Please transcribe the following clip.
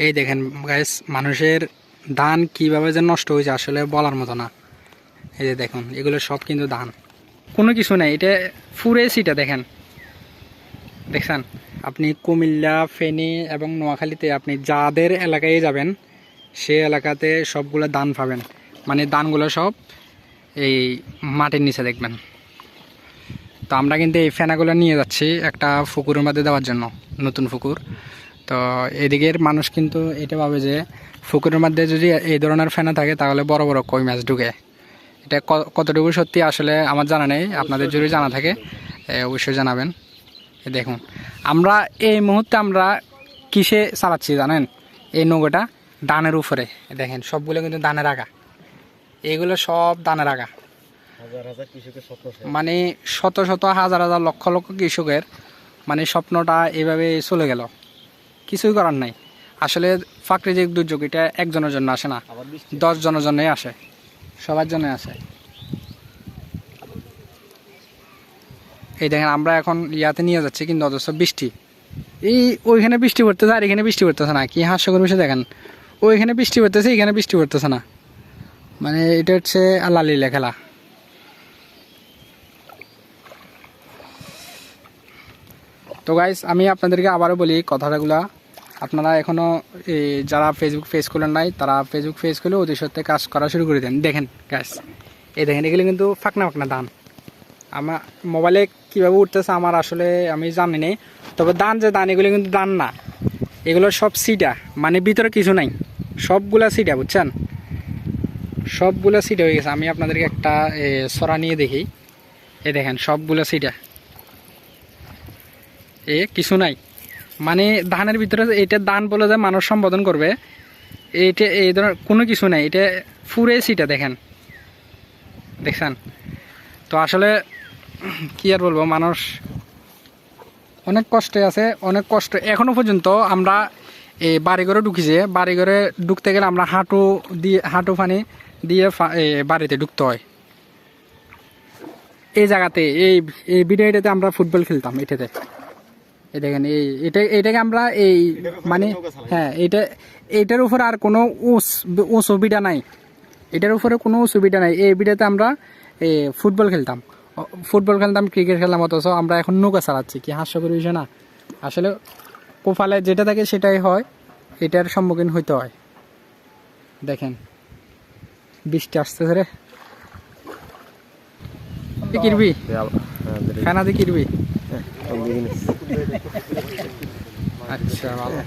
এই দেখেন গাইস, মানুষের ধান কিভাবে যে নষ্ট হয়েছে আসলে বলার মতো না। এই যে দেখুন, এগুলো সব কিন্তু ধান, কোনো কিছু নাই। এটা ফুরে সিটা দেখেন, দেখছেন? আপনি কুমিল্লা, ফেনী এবং নোয়াখালীতে আপনি যাদের এলাকায় যাবেন সে এলাকাতে সবগুলো ধান পাবেন। মানে ধানগুলো সব এই মাটির নিচে দেখবেন। তো আমরা কিন্তু এই ফেনাগুলো নিয়ে যাচ্ছি একটা পুকুরের মধ্যে দেওয়ার জন্য, নতুন পুকুর। তো এদিকের মানুষ কিন্তু এটা ভাবে যে পুকুরের মধ্যে যদি এই ধরনের ফেনা থাকে তাহলে বড় বড় কই মাছ ঢুকে। এটা কতটুকু সত্যি আসলে আমার জানা নেই, আপনাদের যদি জানা থাকে অবশ্যই জানাবেন। দেখুন, আমরা এই মুহূর্তে আমরা কিসে চালাচ্ছি জানেন? এই নৌকাটা ধানের উপরে। দেখেন সবগুলো কিন্তু ধানের আগা, এগুলো সব ধানের আগা। মানে শত শত হাজার হাজার লক্ষ লক্ষ কৃষকের মানে স্বপ্নটা এভাবে চলে গেল। কিছুই করার নাই। আসলে প্রাকৃতিক দুর্যোগ এটা একজনের জন্য আসে না, 10 জনের জন্যই আসে, সবার জন্য আসে। এই দেখেন আমরা এখন ইয়াতে নিয়ে যাচ্ছি কিন্তু অথচ বৃষ্টি, এই ওইখানে বৃষ্টি পড়তেছে আর এখানে বৃষ্টি পড়তেছে না। কি হাস্যকর বিষয় দেখেন, ওইখানে বৃষ্টি পড়তেছে এখানে বৃষ্টি পড়তেছে না। মানে এটা হচ্ছে আল্লাহ লীলা খেলা। তো গাইস, আমি আপনাদেরকে আবারও বলি কথাগুলা, আপনারা এখনও যারা ফেসবুক পেজ খোলেন নাই তারা ফেসবুক পেজ খুলে অতি সত্ত্বে কাজ করা শুরু করে দেন। দেখেন গাইস, এই দেখেন এগুলো কিন্তু ফাঁকনা ফাঁকনা ধান। আমার মোবাইলে কীভাবে উঠতেছে আমার আসলে আমি জানি না, তবে ধান যে ধান এগুলো কিন্তু ধান না, এগুলো সব সিটা, মানে ভিতরে কিছু নাই, সবগুলা সিটা, বুঝছেন? সবগুলো সিটা হয়ে গেছে। আমি আপনাদেরকে একটা সরা নিয়ে দেখি। এই দেখেন সবগুলো সিটা, কিছু নাই। মানে ধানের ভিতরে এটা ধান বলে যে মানুষ সম্বোধন করবে, এইটা এই ধরনের কোনো কিছু নাই। এটা ফুরে সিটা দেখেন, দেখছেন? তো আসলে কি আর বলবো, মানুষ অনেক কষ্টে আছে, অনেক কষ্ট এখনো পর্যন্ত। আমরা এই বাড়িঘরে ঢুকিছে, বাড়িঘরে ঢুকতে গেলে আমরা হাঁটু পানি দিয়ে বাড়িতে ঢুকতে হয়। এই জায়গাতে এই ভিডিওটাতে আমরা ফুটবল খেলতাম এটাতে। এই দেখেন এটাকে আমরা এই মানে হ্যাঁ, এইটার উপরে আর কোনো অসুবিধা নাই, এটার উপরে কোনো অসুবিধা নাই। এই ভিডিওতে আমরা ফুটবল খেলতাম, ক্রিকেট খেলতাম, অথচ আমরা এখন নৌকা চালাচ্ছি। কি হাস্যকর বিষয় না? আসলে কপালে যেটা থাকে সেটাই হয়, এটার সম্মুখীন হইতে হয়। দেখেন বৃষ্টি আসতেছে রে, কিরবি খানা দিয়ে কিরবি। আচ্ছা ভালো।